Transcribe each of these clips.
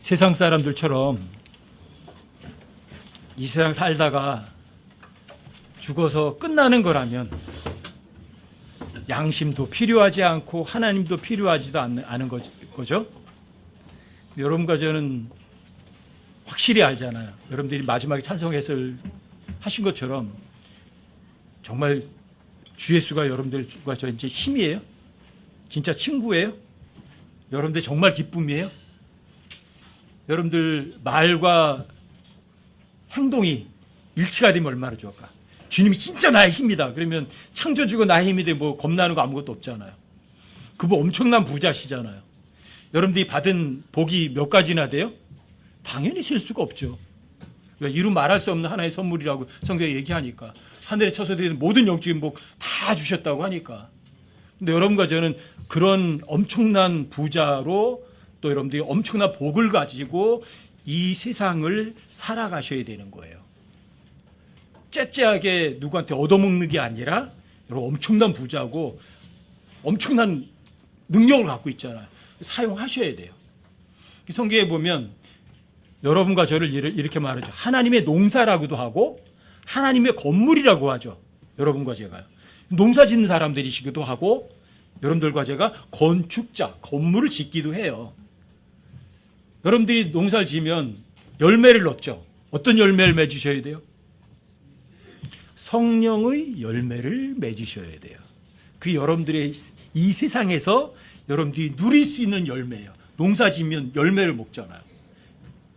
세상 사람들처럼 이 세상 살다가 죽어서 끝나는 거라면 양심도 필요하지 않고 하나님도 필요하지도 않은 거죠. 여러분과 저는 확실히 알잖아요. 여러분들이 마지막에 찬송 해설 하신 것처럼 정말 주 예수가 여러분들과 저 이제 힘이에요? 진짜 친구예요? 여러분들 정말 기쁨이에요? 여러분들 말과 행동이 일치가 되면 얼마나 좋을까? 주님이 진짜 나의 힘이다. 그러면 창조주고 나의 힘이 돼 뭐 겁나는 거 아무것도 없잖아요. 그분 엄청난 부자시잖아요. 여러분들이 받은 복이 몇 가지나 돼요? 당연히 셀 수가 없죠. 이루 말할 수 없는 하나의 선물이라고 성경에 얘기하니까. 하늘에 처소되는 모든 영적인 복 다 주셨다고 하니까. 근데 여러분과 저는 그런 엄청난 부자로 또 여러분들이 엄청난 복을 가지고 이 세상을 살아가셔야 되는 거예요. 째째하게 누구한테 얻어먹는 게 아니라 여러분 엄청난 부자고 엄청난 능력을 갖고 있잖아요. 사용하셔야 돼요. 성경에 보면 여러분과 저를 이렇게 말하죠. 하나님의 농사라고도 하고 하나님의 건물이라고 하죠. 여러분과 제가요. 농사 짓는 사람들이시기도 하고 여러분들과 제가 건축자, 건물을 짓기도 해요. 여러분들이 농사를 지으면 열매를 얻죠. 어떤 열매를 맺으셔야 돼요? 성령의 열매를 맺으셔야 돼요. 그 여러분들의 이 세상에서 여러분들이 누릴 수 있는 열매예요. 농사 지으면 열매를 먹잖아요.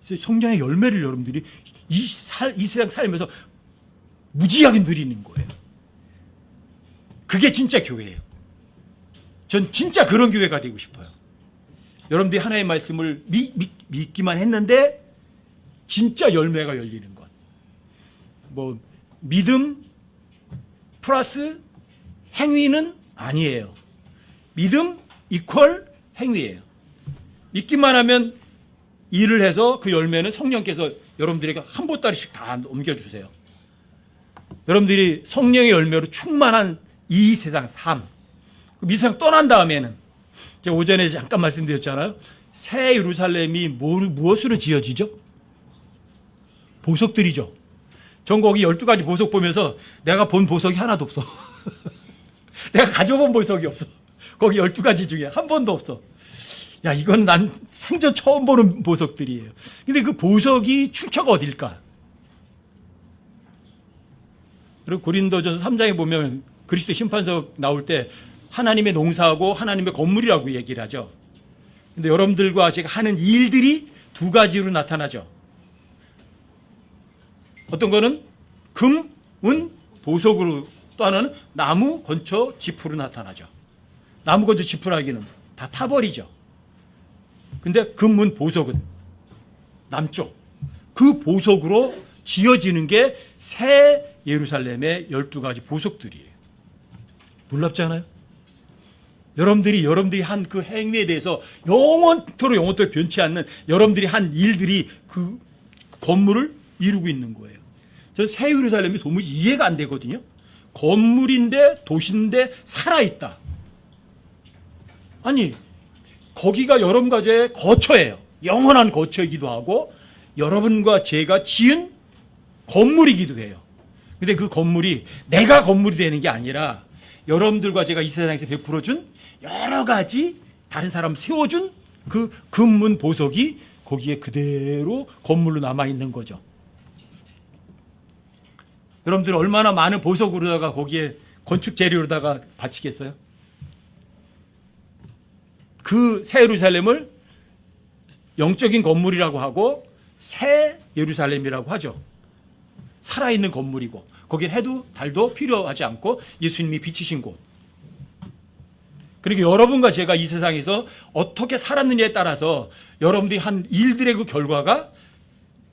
성령의 열매를 여러분들이 이 세상 살면서 무지하게 누리는 거예요. 그게 진짜 교회예요. 전 진짜 그런 교회가 되고 싶어요. 여러분들이 하나의 말씀을 믿기만 했는데 진짜 열매가 열리는 것. 뭐 믿음 플러스 행위는 아니에요. 믿음 이퀄 행위예요. 믿기만 하면 일을 해서 그 열매는 성령께서 여러분들에게 한 보따리씩 다 옮겨주세요. 여러분들이 성령의 열매로 충만한 이 세상 삶, 이 세상 떠난 다음에는 제가 오전에 잠깐 말씀드렸잖아요. 새 예루살렘이 무엇으로 지어지죠? 보석들이죠. 전 거기 12가지 보석 보면서 내가 본 보석이 하나도 없어. 내가 가져본 보석이 없어. 거기 12가지 중에 한 번도 없어. 야, 이건 난 생전 처음 보는 보석들이에요. 근데 그 보석이 출처가 어딜까? 그리고 고린도전서 3장에 보면 그리스도 심판석 나올 때 하나님의 농사하고 하나님의 건물이라고 얘기를 하죠. 근데 여러분들과 제가 하는 일들이 두 가지로 나타나죠. 어떤 거는 금, 은, 보석으로, 또 하나는 나무, 건초, 지프로 나타나죠. 나무, 건초, 지프라기는 다 타버리죠. 근데 금, 은, 보석은 남쪽. 그 보석으로 지어지는 게 새 예루살렘의 12가지 보석들이에요. 놀랍지 않아요? 여러분들이 한 그 행위에 대해서 영원토록 변치 않는 여러분들이 한 일들이 그 건물을 이루고 있는 거예요. 저는 새 예루살렘이 도무지 이해가 안 되거든요. 건물인데 도시인데 살아있다. 아니, 거기가 여러분과 제 거처예요. 영원한 거처이기도 하고 여러분과 제가 지은 건물이기도 해요. 근데 그 건물이 내가 건물이 되는 게 아니라 여러분들과 제가 이 세상에서 베풀어준 여러 가지 다른 사람 세워준 그 금문 보석이 거기에 그대로 건물로 남아있는 거죠. 여러분들 얼마나 많은 보석으로다가 거기에 건축 재료로다가 바치겠어요? 그 새 예루살렘을 영적인 건물이라고 하고 새 예루살렘이라고 하죠. 살아있는 건물이고 거기에 해도 달도 필요하지 않고 예수님이 비치신 곳. 그러니까 여러분과 제가 이 세상에서 어떻게 살았느냐에 따라서 여러분들이 한 일들의 그 결과가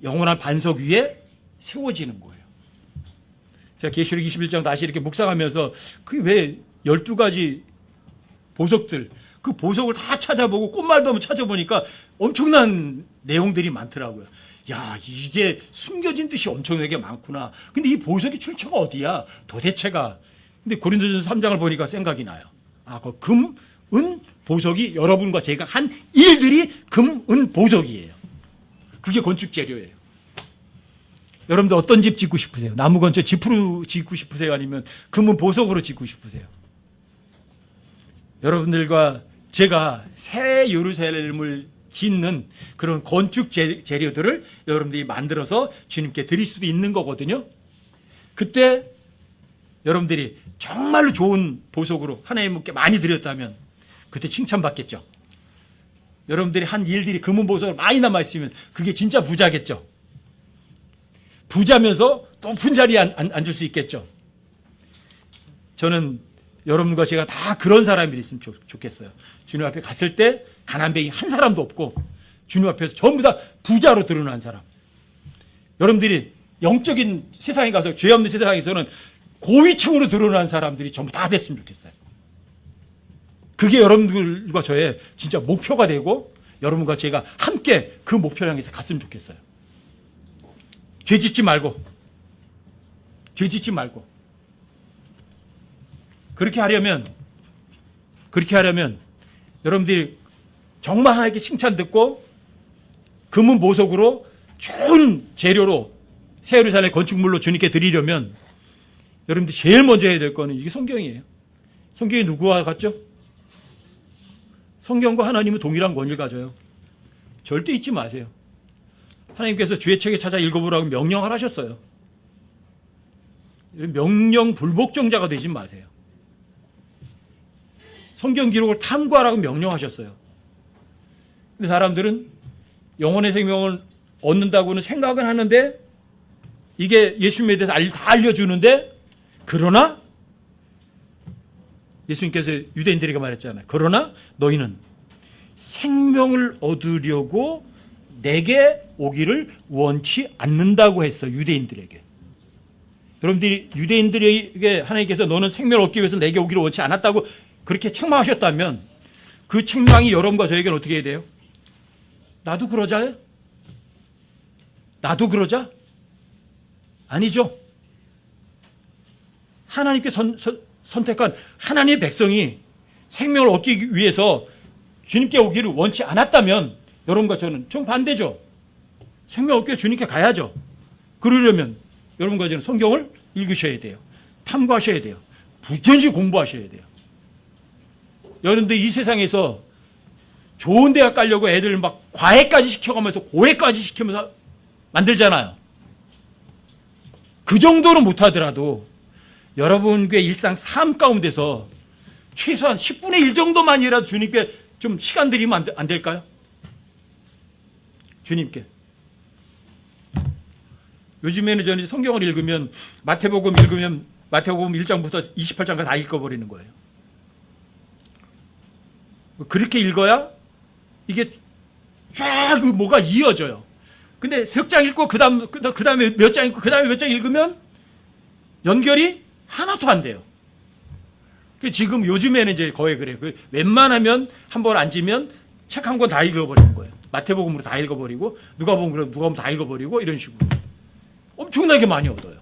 영원한 반석 위에 세워지는 거예요. 제가 계시록 21장 다시 이렇게 묵상하면서 그게 왜 12가지 보석들, 그 보석을 다 찾아보고 꽃말도 한번 찾아보니까 엄청난 내용들이 많더라고요. 야, 이게 숨겨진 뜻이 엄청나게 많구나. 근데 이 보석의 출처가 어디야? 도대체가. 근데 고린도전서 3장을 보니까 생각이 나요. 아, 그 금, 은, 보석이 여러분과 제가 한 일들이 금, 은, 보석이에요. 그게 건축 재료예요. 여러분들 어떤 집 짓고 싶으세요? 나무 건조 지프로 짓고 싶으세요? 아니면 금은 보석으로 짓고 싶으세요? 여러분들과 제가 새 예루살렘을 짓는 그런 건축 재료들을 여러분들이 만들어서 주님께 드릴 수도 있는 거거든요. 그때 여러분들이 정말로 좋은 보석으로 하나님께 많이 드렸다면 그때 칭찬받겠죠. 여러분들이 한 일들이 금은 보석으로 많이 남아있으면 그게 진짜 부자겠죠. 부자면서 높은 자리에 앉을 수 있겠죠. 저는 여러분과 제가 다 그런 사람이 됐으면 좋겠어요. 주님 앞에 갔을 때 가난뱅이 한 사람도 없고 주님 앞에서 전부 다 부자로 드러난 사람. 여러분들이 영적인 세상에 가서 죄 없는 세상에서는 고위층으로 드러난 사람들이 전부 다 됐으면 좋겠어요. 그게 여러분들과 저의 진짜 목표가 되고 여러분과 제가 함께 그 목표를 향해서 갔으면 좋겠어요. 죄 짓지 말고 그렇게 하려면 여러분들이 정말 하나님께 칭찬 듣고 금은 보석으로 좋은 재료로 새 예루살렘 건축물로 주님께 드리려면 여러분들이 제일 먼저 해야 될 거는 이게 성경이에요. 성경이 누구와 같죠? 성경과 하나님은 동일한 권위를 가져요. 절대 잊지 마세요. 하나님께서 주의 책에 찾아 읽어보라고 명령을 하셨어요. 명령 불복종자가 되지 마세요. 성경 기록을 탐구하라고 명령하셨어요. 근데 사람들은 영혼의 생명을 얻는다고는 생각은 하는데 이게 예수님에 대해서 다 알려주는데 그러나 예수님께서 유대인들에게 말했잖아요. 그러나 너희는 생명을 얻으려고 내게 오기를 원치 않는다고 했어. 유대인들에게. 여러분들이 유대인들에게 하나님께서 너는 생명을 얻기 위해서 내게 오기를 원치 않았다고 그렇게 책망하셨다면 그 책망이 여러분과 저에게는 어떻게 해야 돼요? 나도 그러자요? 나도 그러자? 아니죠. 하나님께 선택한 하나님의 백성이 생명을 얻기 위해서 주님께 오기를 원치 않았다면 여러분과 저는 정반대죠. 생명 얻기 위해 주님께 가야죠. 그러려면 여러분과 저는 성경을 읽으셔야 돼요. 탐구하셔야 돼요. 부지런히 공부하셔야 돼요. 여러분들 이 세상에서 좋은 대학 가려고 애들 막 과외까지 시켜가면서 고외까지 시키면서 만들잖아요. 그 정도로 못하더라도 여러분의 일상 삶 가운데서 최소한 10분의 1 정도만이라도 주님께 좀 시간 드리면 안 될까요? 주님께. 요즘에는 저는 성경을 읽으면 마태복음 1장부터 28장까지 다 읽어버리는 거예요. 그렇게 읽어야 이게 쫙 뭐가 이어져요. 근데 석 장 읽고 그 다음에 몇 장 읽고 그 다음에 몇 장 읽으면 연결이 하나도 안 돼요. 지금 요즘에는 이제 거의 그래요. 웬만하면 한 번 앉으면 책 한 권 다 읽어버리는 거예요. 마태복음으로 다 읽어버리고 누가복음 다 읽어버리고 이런 식으로 엄청나게 많이 얻어요.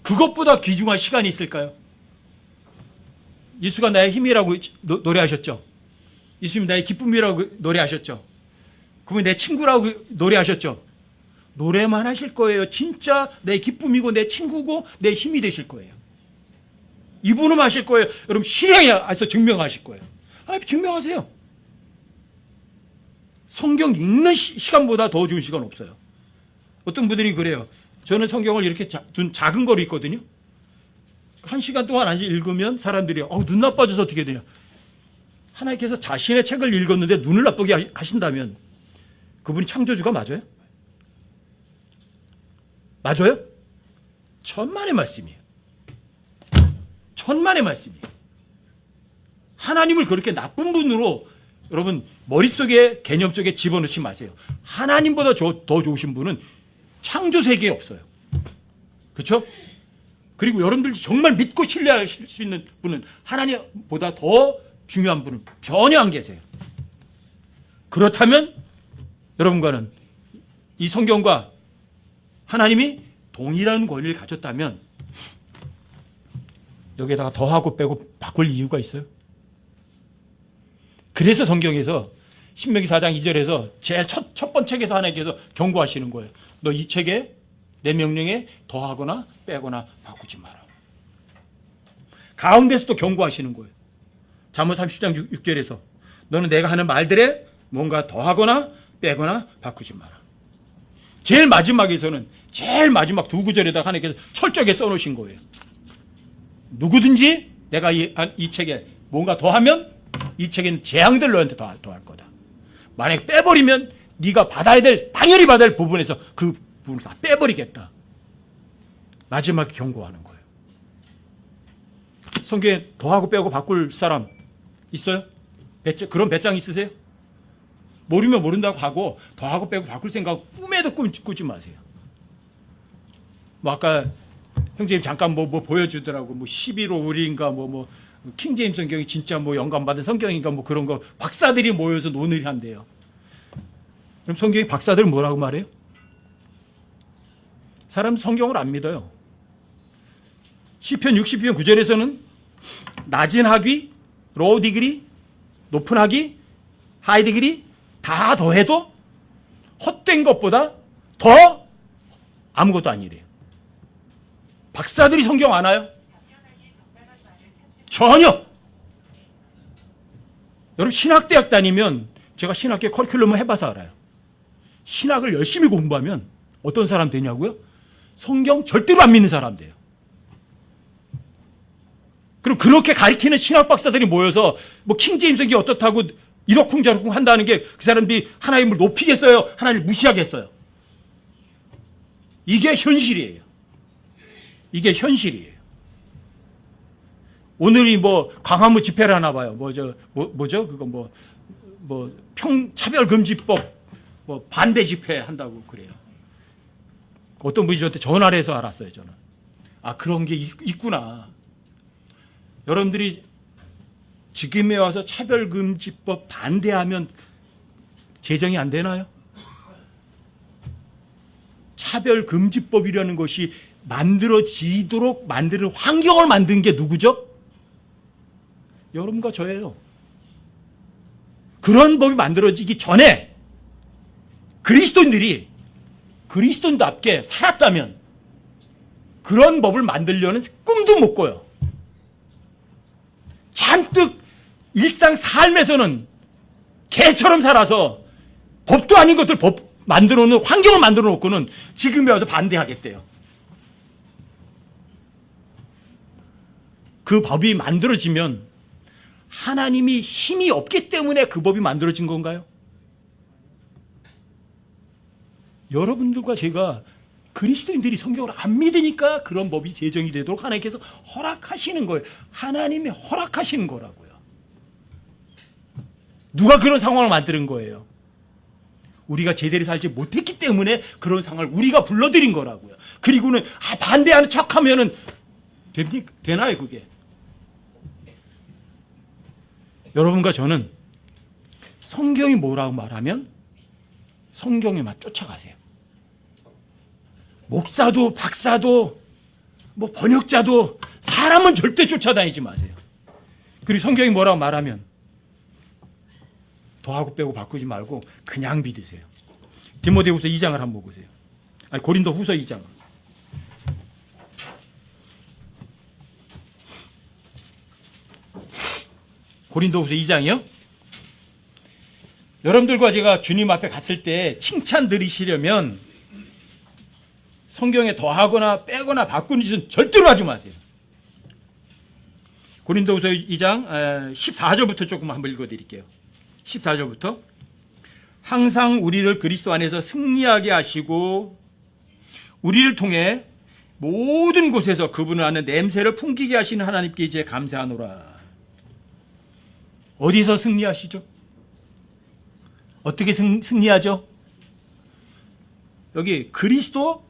그것보다 귀중한 시간이 있을까요? 예수가 나의 힘이라고 노래하셨죠. 예수님 나의 기쁨이라고 노래하셨죠. 그분이 내 친구라고 노래하셨죠. 노래만 하실 거예요. 진짜 내 기쁨이고 내 친구고 내 힘이 되실 거예요. 이분은 하실 거예요. 여러분 실행에 와서 증명하실 거예요. 하나님 증명하세요. 성경 읽는 시간보다 더 좋은 시간 없어요. 어떤 분들이 그래요. 저는 성경을 이렇게 둔 작은 거로 읽거든요. 1시간 동안 앉아 읽으면 사람들이 눈 나빠져서 어떻게 되냐. 하나님께서 자신의 책을 읽었는데 눈을 나쁘게 하신다면 그분이 창조주가 맞아요? 맞아요? 천만의 말씀이에요. 천만의 말씀이에요. 하나님을 그렇게 나쁜 분으로 여러분 머릿속에 개념 속에 집어넣지 마세요. 하나님보다 더 좋으신 분은 창조 세계에 없어요. 그렇죠? 그리고 여러분들 정말 믿고 신뢰하실 수 있는 분은 하나님보다 더 중요한 분은 전혀 안 계세요. 그렇다면 여러분과는 이 성경과 하나님이 동일한 권위를 가졌다면 여기에다가 더하고 빼고 바꿀 이유가 있어요? 그래서 성경에서 신명기 4장 2절에서 제일 첫 번째 책에서 하나님께서 경고하시는 거예요. 너 이 책에 내 명령에 더하거나 빼거나 바꾸지 마라. 가운데서도 경고하시는 거예요. 잠언 30장 6절에서 너는 내가 하는 말들에 뭔가 더하거나 빼거나 바꾸지 마라. 제일 마지막에서는 제일 마지막 두 구절에다 하나님께서 철저하게 써놓으신 거예요. 누구든지 내가 이 책에 뭔가 더하면 이 책에는 재앙들 너한테 더할 거다. 만약 빼버리면 네가 당연히 받아야 될 부분에서 그 부분을 다 빼버리겠다. 마지막에 경고하는 거예요. 성경에 더하고 빼고 바꿀 사람 있어요? 그런 배짱 있으세요? 모르면 모른다고 하고 더하고 빼고 바꿀 생각 꿈에도 꾸지 마세요. 뭐 아까 형제님 잠깐 뭐 보여주더라고. 뭐 11호5인가 뭐 킹제임 성경이 진짜 뭐 영감받은 성경인가 뭐 그런 거 박사들이 모여서 논의를 한대요. 그럼 성경이 박사들은 뭐라고 말해요? 사람 성경을 안 믿어요. 시편 60편 9절에서는 낮은 학위, 로우 디그리, 높은 학위, 하이 디그리 다 더해도 헛된 것보다 더 아무것도 아니래요. 박사들이 성경 안 와요? 전혀. 여러분 신학대학 다니면 제가 신학계 커리큘럼을 해봐서 알아요. 신학을 열심히 공부하면 어떤 사람 되냐고요? 성경 절대로 안 믿는 사람 돼요. 그럼 그렇게 가르치는 신학 박사들이 모여서 뭐 킹제임스 성경이 어떻다고 이러쿵저러쿵 한다는 게 그 사람들이 하나님을 높이겠어요? 하나님을 무시하겠어요? 이게 현실이에요. 이게 현실이에요. 오늘이 뭐 광화문 집회를 하나 봐요. 뭐죠? 그거 차별금지법 반대 집회 한다고 그래요. 어떤 분이 저한테 전화를 해서 알았어요, 저는. 아, 그런 게 있구나. 여러분들이 지금에 와서 차별금지법 반대하면 제정이 안 되나요? 차별금지법이라는 것이 만들어지도록 만드는 환경을 만든 게 누구죠? 여러분과 저예요. 그런 법이 만들어지기 전에 그리스도인들이 그리스도인답게 살았다면 그런 법을 만들려는 꿈도 못 꿔요. 잔뜩 일상 삶에서는 개처럼 살아서 법도 아닌 것들 법 만들어 놓는 환경을 만들어 놓고는 지금에 와서 반대하겠대요. 그 법이 만들어지면 하나님이 힘이 없기 때문에 그 법이 만들어진 건가요? 여러분들과 제가 그리스도인들이 성경을 안 믿으니까 그런 법이 제정이 되도록 하나님께서 허락하시는 거예요. 하나님이 허락하시는 거라고요. 누가 그런 상황을 만드는 거예요? 우리가 제대로 살지 못했기 때문에 그런 상황을 우리가 불러들인 거라고요. 그리고는 반대하는 척하면은 되나요 그게? 여러분과 저는 성경이 뭐라고 말하면 성경에만 쫓아가세요. 목사도 박사도 뭐 번역자도 사람은 절대 쫓아다니지 마세요. 그리고 성경이 뭐라고 말하면 더하고 빼고 바꾸지 말고 그냥 믿으세요. 디모데후서 2장을 한번 보세요. 아니 고린도후서 2장. 고린도후서 2장이요? 여러분들과 제가 주님 앞에 갔을 때 칭찬 드리시려면 성경에 더하거나 빼거나 바꾸는 짓은 절대로 하지 마세요. 고린도후서 2장 14절부터 조금 한번 읽어드릴게요. 14절부터 항상 우리를 그리스도 안에서 승리하게 하시고 우리를 통해 모든 곳에서 그분을 아는 냄새를 풍기게 하시는 하나님께 이제 감사하노라. 어디서 승리하시죠? 어떻게 승리하죠? 여기 그리스도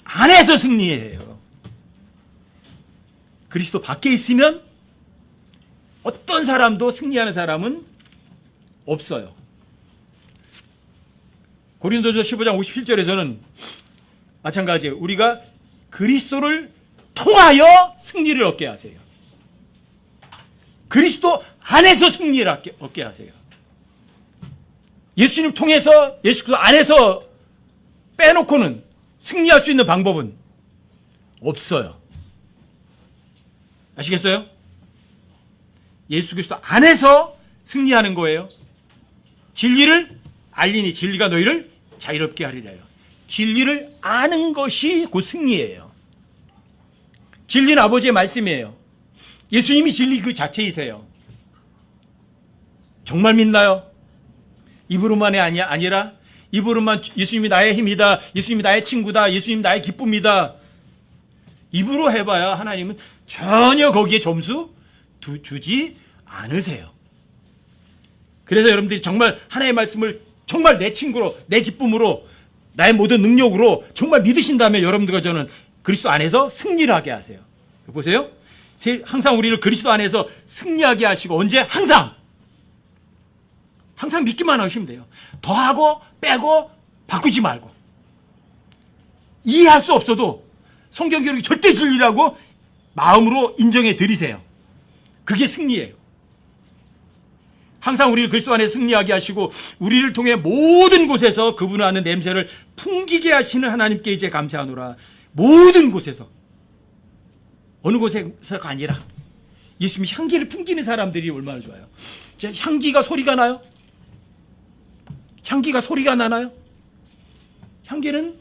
안에서 승리해요. 그리스도 밖에 있으면 어떤 사람도 승리하는 사람은 없어요. 고린도서 15장 57절에서는 마찬가지예요. 우리가 그리스도를 통하여 승리를 얻게 하세요. 그리스도 안에서 승리를 얻게 하세요. 예수님 통해서 예수 그리스도 안에서 빼놓고는 승리할 수 있는 방법은 없어요. 아시겠어요? 예수 그리스도 안에서 승리하는 거예요. 진리를 알리니 진리가 너희를 자유롭게 하리라요. 진리를 아는 것이 곧 승리예요. 진리는 아버지의 말씀이에요. 예수님이 진리 그 자체이세요. 정말 믿나요? 입으로만이 아니라 입으로만 예수님이 나의 힘이다, 예수님이 나의 친구다, 예수님이 나의 기쁨이다. 입으로 해봐야 하나님은 전혀 거기에 점수 주지 않으세요. 그래서 여러분들이 정말 하나님의 말씀을 정말 내 친구로, 내 기쁨으로, 나의 모든 능력으로 정말 믿으신다면 여러분들과 저는 그리스도 안에서 승리를 하게 하세요. 보세요. 항상 우리를 그리스도 안에서 승리하게 하시고, 언제? 항상 믿기만 하시면 돼요. 더하고 빼고 바꾸지 말고. 이해할 수 없어도 성경 기록이 절대 진리라고 마음으로 인정해 드리세요. 그게 승리예요. 항상 우리를 그리스도 안에 승리하게 하시고 우리를 통해 모든 곳에서 그분을 아는 냄새를 풍기게 하시는 하나님께 이제 감사하노라. 모든 곳에서, 어느 곳에서가 아니라 예수님 향기를 풍기는 사람들이 얼마나 좋아요. 향기가 소리가 나요? 향기가 소리가 나나요? 향기는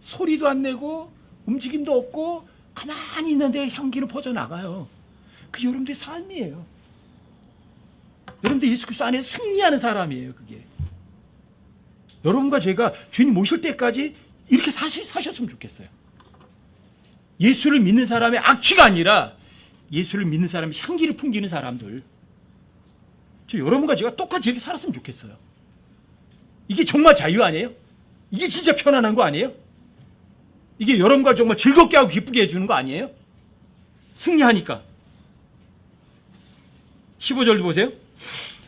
소리도 안 내고 움직임도 없고 가만히 있는데 향기는 퍼져나가요. 그게 여러분들의 삶이에요. 여러분들 예수 그리스도 안에 승리하는 사람이에요. 그게 여러분과 제가 주님 모실 때까지 이렇게 사셨으면 좋겠어요. 예수를 믿는 사람의 악취가 아니라 예수를 믿는 사람의 향기를 풍기는 사람들, 저 여러분과 제가 똑같이 이렇게 살았으면 좋겠어요. 이게 정말 자유 아니에요? 이게 진짜 편안한 거 아니에요? 이게 여러분과 정말 즐겁게 하고 기쁘게 해주는 거 아니에요? 승리하니까. 15절도 보세요.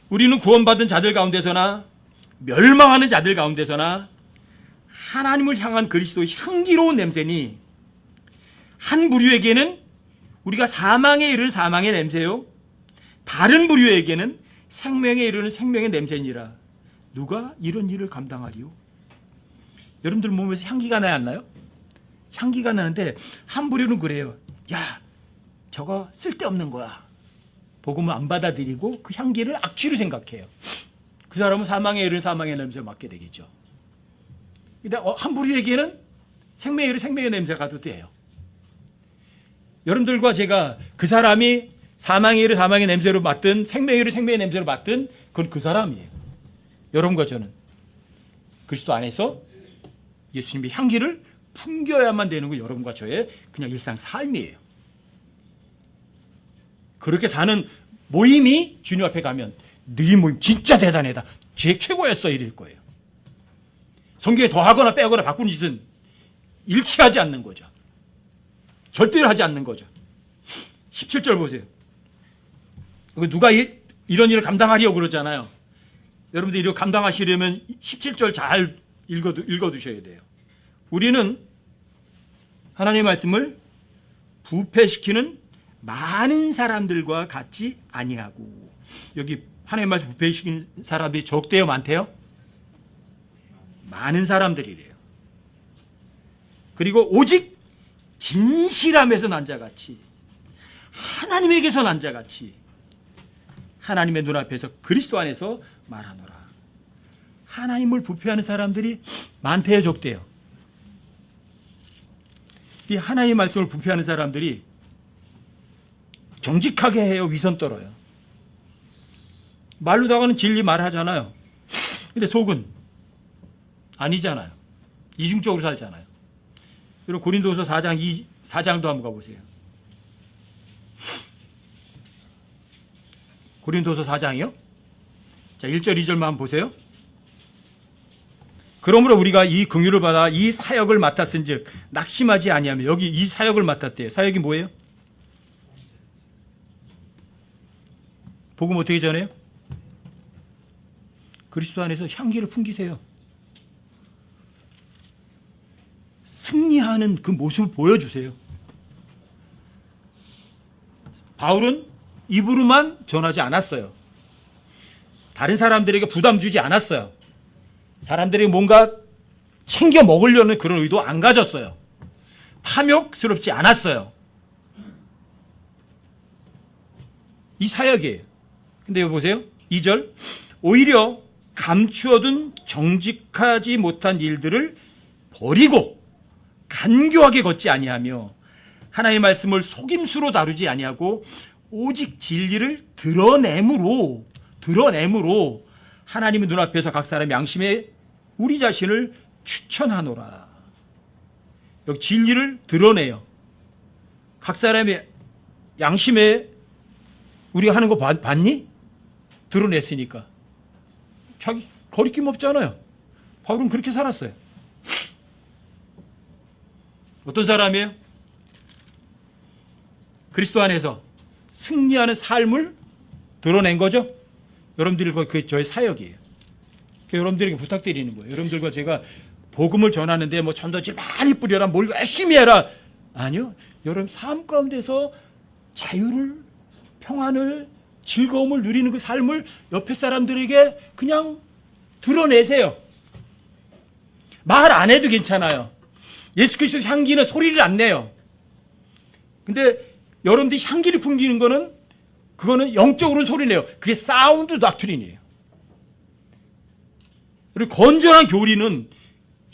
우리는 구원받은 자들 가운데서나 멸망하는 자들 가운데서나 하나님을 향한 그리스도의 향기로운 냄새니, 한 부류에게는 우리가 사망에 이르는 사망의 냄새요, 다른 부류에게는 생명에 이르는 생명의 냄새니라. 누가 이런 일을 감당하리요? 여러분들 몸에서 향기가 나야 안 나요? 향기가 나는데 한 부류는 그래요. 야, 저거 쓸데없는 거야. 복음을 안 받아들이고 그 향기를 악취로 생각해요. 그 사람은 사망에 이르는 사망의 냄새를 맡게 되겠죠. 근데 한 부류에게는 생명에 이르는 생명의 냄새가 가도 돼요. 여러분들과 제가 그 사람이 사망에 이르는 사망의 냄새로 맡든 생명에 이르는 생명의 냄새로 맡든 그건 그 사람이에요. 여러분과 저는 그리스도 안에서 예수님의 향기를 풍겨야만 되는 거, 여러분과 저의 그냥 일상 삶이에요. 그렇게 사는 모임이 주님 앞에 가면 네 모임 진짜 대단하다, 제 최고였어, 이럴 거예요. 성경에 더하거나 빼거나 바꾸는 짓은 일치하지 않는 거죠. 절대로 하지 않는 거죠. 17절 보세요. 누가 이런 일을 감당하려고 그러잖아요. 여러분들이 이거 감당하시려면 17절 잘 읽어두셔야 돼요. 우리는 하나님의 말씀을 부패시키는 많은 사람들과 같이 아니하고, 여기 하나님의 말씀 부패시킨 사람이 적대요, 많대요? 많은 사람들이래요. 그리고 오직 진실함에서 난 자같이, 하나님에게서 난 자같이 하나님의 눈앞에서 그리스도 안에서 말하노라. 하나님을 부패하는 사람들이 많대요, 적대요? 이 하나님의 말씀을 부패하는 사람들이 정직하게 해요, 위선 떨어요? 말로다가는 진리 말하잖아요. 근데 속은 아니잖아요. 이중적으로 살잖아요. 여러분 고린도서 4장도 한번 가보세요. 고린도서 4장이요. 자, 1절 2절만 한번 보세요. 그러므로 우리가 이 긍휼을 받아 이 사역을 맡았은즉 낙심하지 아니하며, 여기 이 사역을 맡았대요. 사역이 뭐예요? 복음 어떻게 전해요? 그리스도 안에서 향기를 풍기세요. 승리하는 그 모습을 보여주세요. 바울은 입으로만 전하지 않았어요. 다른 사람들에게 부담 주지 않았어요. 사람들이 뭔가 챙겨 먹으려는 그런 의도 안 가졌어요. 탐욕스럽지 않았어요. 이 사역이에요. 근데 여기 보세요. 2절. 오히려 감추어둔 정직하지 못한 일들을 버리고 간교하게 걷지 아니하며 하나님의 말씀을 속임수로 다루지 아니하고 오직 진리를 드러내므로 하나님의 눈앞에서 각 사람 양심에 우리 자신을 추천하노라. 여기 진리를 드러내요. 각 사람의 양심에 우리가 하는 거 봤니? 드러냈으니까. 자기 거리낌 없잖아요. 바울은 그렇게 살았어요. 어떤 사람이에요? 그리스도 안에서 승리하는 삶을 드러낸 거죠. 여러분들이 그게 저의 사역이에요. 여러분들에게 부탁드리는 거예요. 여러분들과 제가 복음을 전하는데 뭐 전도지 많이 뿌려라, 뭘 열심히 해라. 아니요. 여러분 삶 가운데서 자유를, 평안을, 즐거움을 누리는 그 삶을 옆에 사람들에게 그냥 드러내세요. 말 안 해도 괜찮아요. 예수 그리스도 향기는 소리를 안 내요. 근데 여러분들이 향기를 풍기는 거는 그거는 영적으로는 소리 내요. 그게 사운드 닥트린이에요. 그리고 건전한 교리는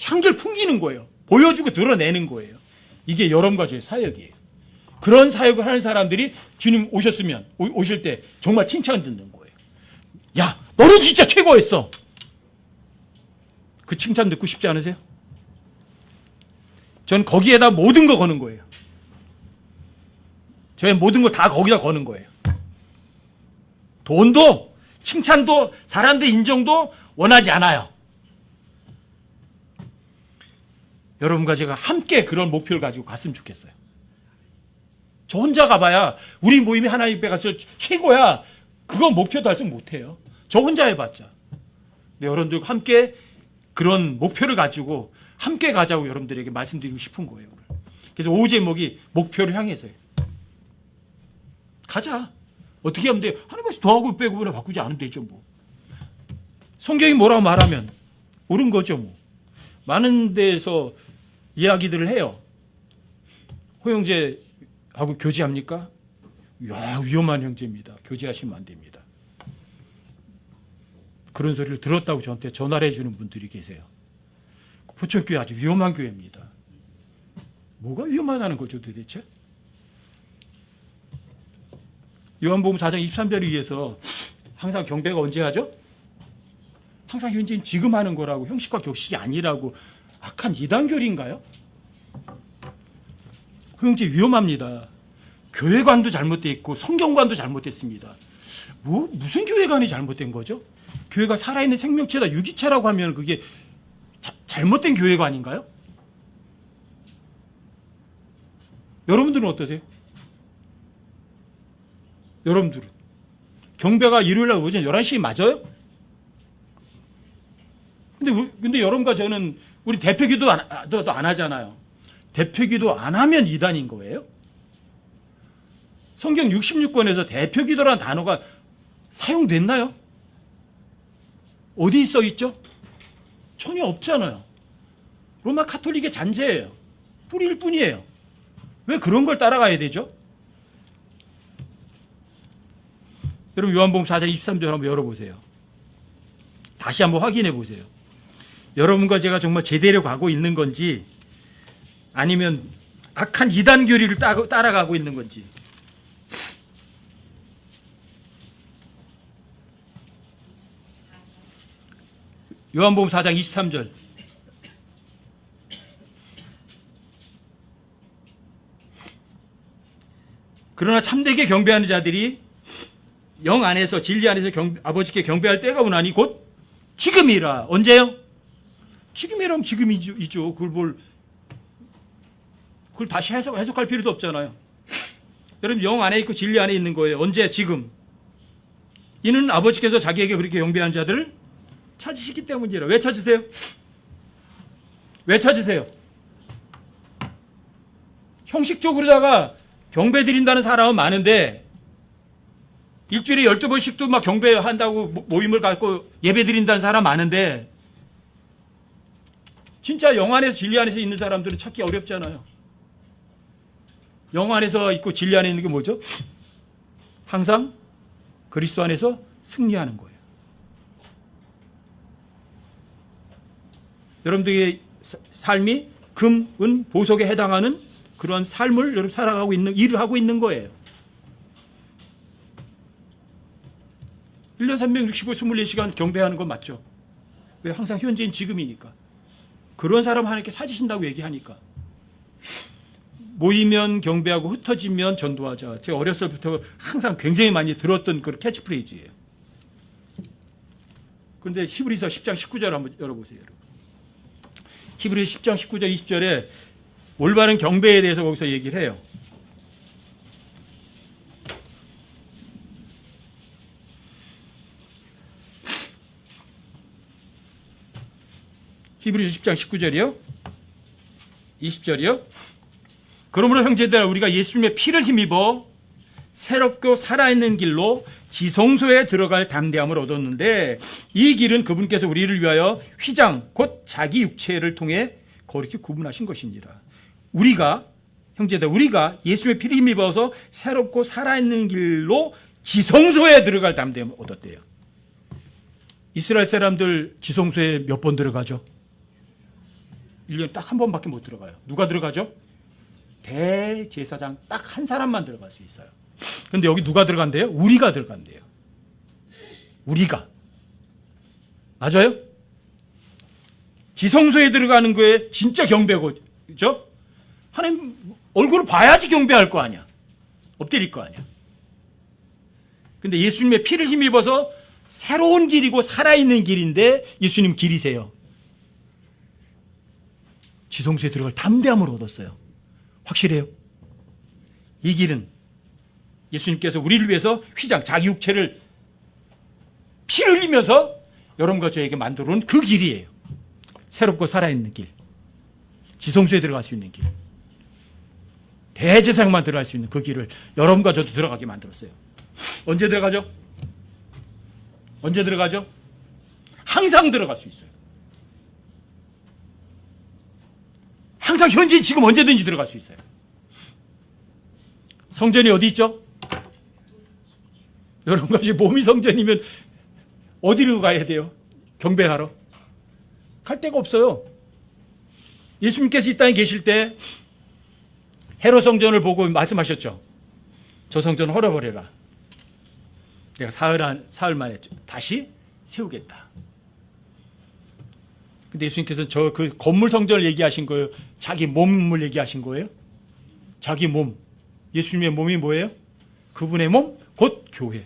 향기를 풍기는 거예요. 보여주고 드러내는 거예요. 이게 여러분과 저의 사역이에요. 그런 사역을 하는 사람들이 주님 오실 때 정말 칭찬 듣는 거예요. 야, 너는 진짜 최고였어. 그 칭찬 듣고 싶지 않으세요? 전 거기에다 모든 거 거는 거예요. 저의 모든 거 다 거기다 거는 거예요. 돈도, 칭찬도, 사람들 인정도 원하지 않아요. 여러분과 제가 함께 그런 목표를 가지고 갔으면 좋겠어요. 저 혼자 가봐야 우리 모임이 하나님 앞에 가서 최고야. 그건 목표 달성 못해요. 저 혼자 해봤자. 근데 여러분들과 함께 그런 목표를 가지고 함께 가자고 여러분들에게 말씀드리고 싶은 거예요. 그래서 오후 제목이 목표를 향해서요. 가자. 어떻게 하면 돼요? 하나님께서 더하고 빼고 바꾸지 않으면 되죠, 뭐. 성경이 뭐라고 말하면 옳은 거죠, 뭐. 많은 데에서 이야기들을 해요. 호영제하고 교제합니까? 야, 위험한 형제입니다. 교제하시면 안 됩니다. 그런 소리를 들었다고 저한테 전화를 해주는 분들이 계세요. 포천교회 아주 위험한 교회입니다. 뭐가 위험하다는 거죠, 도대체? 요한복음 4장 23절에 의해서 항상 경배가 언제 하죠? 항상 현재는 지금 하는 거라고, 형식과 격식이 아니라고. 악한 이단교리인가요? 형제 위험합니다. 교회관도 잘못되어 있고 성경관도 잘못됐습니다. 무슨 교회관이 잘못된 거죠? 교회가 살아있는 생명체다, 유기체라고 하면 그게 잘못된 교회관인가요? 여러분들은 어떠세요? 여러분들은 경배가 일요일날 오전 11시에 맞아요? 근데 여러분과 저는 우리 대표기도 안 하잖아요. 대표기도 안 하면 이단인 거예요? 성경 66권에서 대표기도라는 단어가 사용됐나요? 어디 써 있죠? 전혀 없잖아요. 로마 카톨릭의 잔재예요. 뿌리일 뿐이에요. 왜 그런 걸 따라가야 되죠? 여러분 요한복음 4장 23절 한번 열어보세요. 다시 한번 확인해 보세요. 여러분과 제가 정말 제대로 가고 있는 건지 아니면 악한 이단 교리를 따라가고 있는 건지. 요한복음 4장 23절. 그러나 참되게 경배하는 자들이 영 안에서 진리 안에서 아버지께 경배할 때가 오나니 곧 지금이라. 언제요? 지금이라면 지금이죠. 그걸 다시 해석할 필요도 없잖아요. 여러분 영 안에 있고 진리 안에 있는 거예요. 언제? 지금. 이는 아버지께서 자기에게 그렇게 경배하는 자들을 찾으시기 때문이라. 왜 찾으세요? 왜 찾으세요? 형식적으로다가 경배 드린다는 사람은 많은데 일주일에 12번씩도 막 경배한다고 모임을 갖고 예배 드린다는 사람 많은데 진짜 영 안에서 진리 안에서 있는 사람들은 찾기 어렵잖아요. 영 안에서 있고 진리 안에 있는 게 뭐죠? 항상 그리스도 안에서 승리하는 거예요. 여러분들의 삶이 금, 은, 보석에 해당하는 그런 삶을 여러분 살아가고 있는, 일을 하고 있는 거예요. 1년 365, 24시간 경배하는 건 맞죠? 왜? 항상 현재인 지금이니까. 그런 사람 하나님께 찾으신다고 얘기하니까. 모이면 경배하고 흩어지면 전도하자. 제가 어렸을 때부터 항상 굉장히 많이 들었던 그 캐치프레이즈예요. 그런데 히브리서 10장 19절 한번 열어보세요. 여러분. 히브리서 10장 19절 20절에 올바른 경배에 대해서 거기서 얘기를 해요. 히브리서 10장 19절이요. 20절이요. 그러므로 형제들아 우리가 예수님의 피를 힘입어 새롭고 살아있는 길로 지성소에 들어갈 담대함을 얻었는데 이 길은 그분께서 우리를 위하여 휘장 곧 자기 육체를 통해 거룩히 구분하신 것이니라. 우리가 형제들 우리가 예수님의 피를 힘입어서 새롭고 살아있는 길로 지성소에 들어갈 담대함을 얻었대요. 이스라엘 사람들 지성소에 몇 번 들어가죠? 1년에 딱 한 번밖에 못 들어가요. 누가 들어가죠? 대제사장 딱 한 사람만 들어갈 수 있어요. 그런데 여기 누가 들어간대요? 우리가 들어간대요. 우리가. 맞아요? 지성소에 들어가는 거에 진짜 경배고, 그죠? 하나님 얼굴을 봐야지 경배할 거 아니야. 엎드릴 거 아니야. 근데 예수님의 피를 힘입어서 새로운 길이고 살아있는 길인데 예수님 길이세요. 지성소에 들어갈 담대함을 얻었어요. 확실해요. 이 길은 예수님께서 우리를 위해서 휘장, 자기 육체를 피를 흘리면서 여러분과 저에게 만들어 놓은 그 길이에요. 새롭고 살아있는 길. 지성소에 들어갈 수 있는 길. 대제사장만 들어갈 수 있는 그 길을 여러분과 저도 들어가게 만들었어요. 언제 들어가죠? 언제 들어가죠? 항상 들어갈 수 있어요. 항상 현재 지금 언제든지 들어갈 수 있어요. 성전이 어디 있죠? 여러분과 몸이 성전이면 어디로 가야 돼요? 경배하러? 갈 데가 없어요. 예수님께서 이 땅에 계실 때 헤롯 성전을 보고 말씀하셨죠. 저 성전 헐어버려라. 내가 사흘 만에 다시 세우겠다. 근데 예수님께서는 저 그 건물 성전을 얘기하신 거예요? 자기 몸을 얘기하신 거예요? 자기 몸. 예수님의 몸이 뭐예요? 그분의 몸, 곧 교회.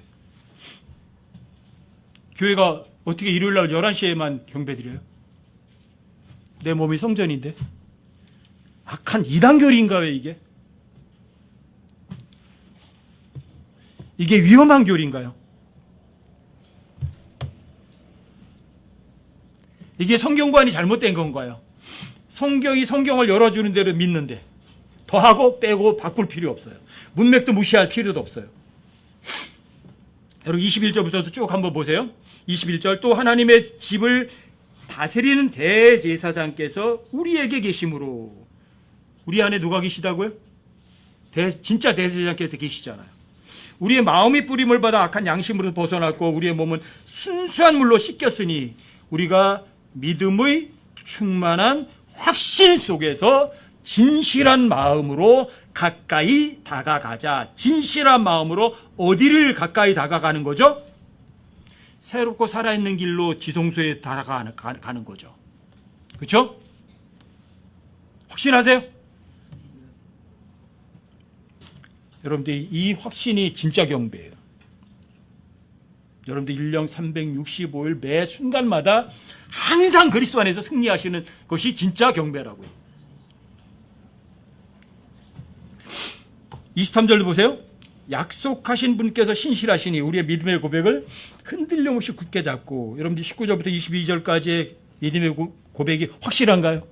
교회가 어떻게 일요일 날 11시에만 경배드려요? 내 몸이 성전인데. 악한 이단교리인가요, 이게? 이게 위험한 교리인가요? 이게 성경관이 잘못된 건가요? 성경이 성경을 열어주는 대로 믿는데 더하고 빼고 바꿀 필요 없어요. 문맥도 무시할 필요도 없어요. 여러분 21절부터도 쭉 한번 보세요. 21절 또 하나님의 집을 다스리는 대제사장께서 우리에게 계심으로. 우리 안에 누가 계시다고요? 진짜 대제사장께서 계시잖아요. 우리의 마음이 뿌림을 받아 악한 양심으로 벗어났고 우리의 몸은 순수한 물로 씻겼으니 우리가 믿음의 충만한 확신 속에서 진실한 마음으로 가까이 다가가자. 진실한 마음으로 어디를 가까이 다가가는 거죠? 새롭고 살아있는 길로 지성소에 다가가는 거죠. 그렇죠? 확신하세요? 여러분들이 이 확신이 진짜 경배예요. 여러분들 1년 365일 매 순간마다 항상 그리스도 안에서 승리하시는 것이 진짜 경배라고요. 23절도 보세요. 약속하신 분께서 신실하시니 우리의 믿음의 고백을 흔들림 없이 굳게 잡고. 여러분들 19절부터 22절까지의 믿음의 고백이 확실한가요?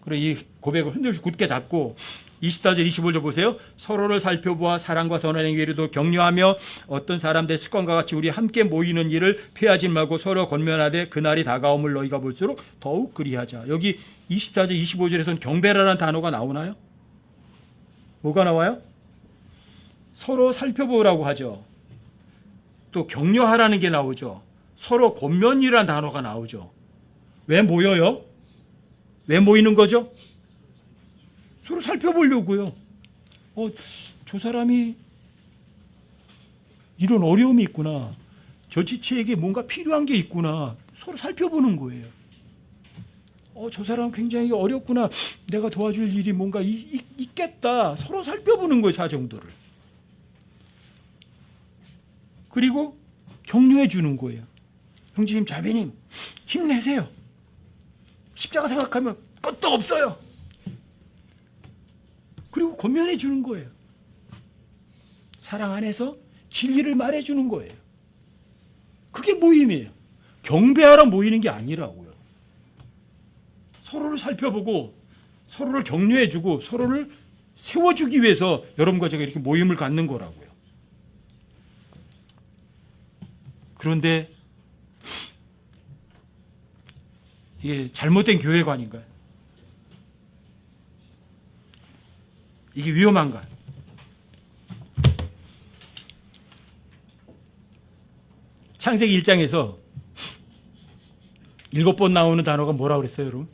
그리고 이 고백을 흔들림 없이 굳게 잡고 24절 25절 보세요. 서로를 살펴보아 사랑과 선한 행위로도 격려하며 어떤 사람들의 습관과 같이 우리 함께 모이는 일을 피하지 말고 서로 권면하되 그날이 다가옴을 너희가 볼수록 더욱 그리하자. 여기 24절 25절에서는 경배라는 단어가 나오나요? 뭐가 나와요? 서로 살펴보라고 하죠. 또 격려하라는 게 나오죠. 서로 권면이라는 단어가 나오죠. 왜 모여요? 왜 모이는 거죠? 서로 살펴보려고요. 저 사람이 이런 어려움이 있구나. 저 지체에게 뭔가 필요한 게 있구나. 서로 살펴보는 거예요. 저 사람 굉장히 어렵구나. 내가 도와줄 일이 뭔가 있겠다. 서로 살펴보는 거예요, 사정도를. 그리고 격려해 주는 거예요. 형제님, 자매님, 힘내세요. 십자가 생각하면 끝도 없어요. 그리고 권면해 주는 거예요. 사랑 안에서 진리를 말해 주는 거예요. 그게 모임이에요. 경배하러 모이는 게 아니라고요. 서로를 살펴보고 서로를 격려해 주고 서로를 세워주기 위해서 여러분과 제가 이렇게 모임을 갖는 거라고요. 그런데 이게 잘못된 교회관인가요? 이게 위험한가? 창세기 1장에서 7번 나오는 단어가 뭐라고 그랬어요, 여러분?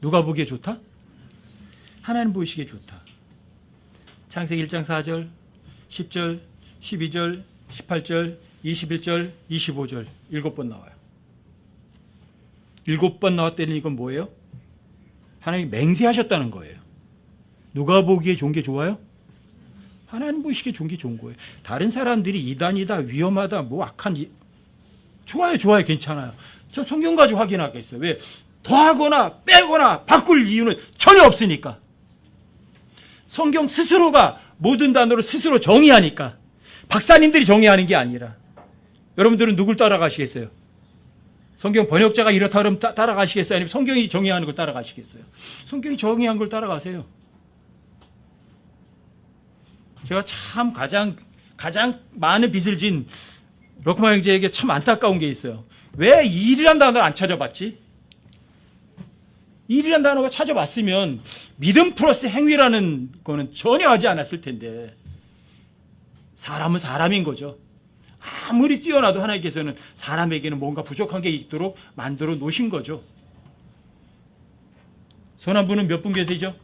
누가 보기에 좋다? 하나님 보시기에 좋다. 창세기 1장 4절, 10절, 12절, 18절, 21절, 25절 7번 나와요. 7번 나왔다는 이건 뭐예요? 하나님이 맹세하셨다는 거예요. 누가 보기에 좋은 게 좋아요? 하나님 보시기에 좋은 게 좋은 거예요. 다른 사람들이 이단이다, 위험하다, 뭐 악한 좋아요, 괜찮아요. 저 성경 가지고 확인하겠어요. 왜? 더하거나 빼거나 바꿀 이유는 전혀 없으니까. 성경 스스로가 모든 단어를 스스로 정의하니까. 박사님들이 정의하는 게 아니라. 여러분들은 누굴 따라가시겠어요? 성경 번역자가 이렇다 그러면 따라가시겠어요? 아니면 성경이 정의하는 걸 따라가시겠어요? 성경이 정의한 걸 따라가세요. 제가 참 가장 많은 빚을 진 러크만 형제에게 참 안타까운 게 있어요. 왜 일이란 단어를 안 찾아봤지? 일이란 단어가 찾아봤으면 믿음 플러스 행위라는 거는 전혀 하지 않았을 텐데. 사람은 사람인 거죠. 아무리 뛰어나도 하나님께서는 사람에게는 뭔가 부족한 게 있도록 만들어 놓으신 거죠. 선한 분은 몇 분 계시죠?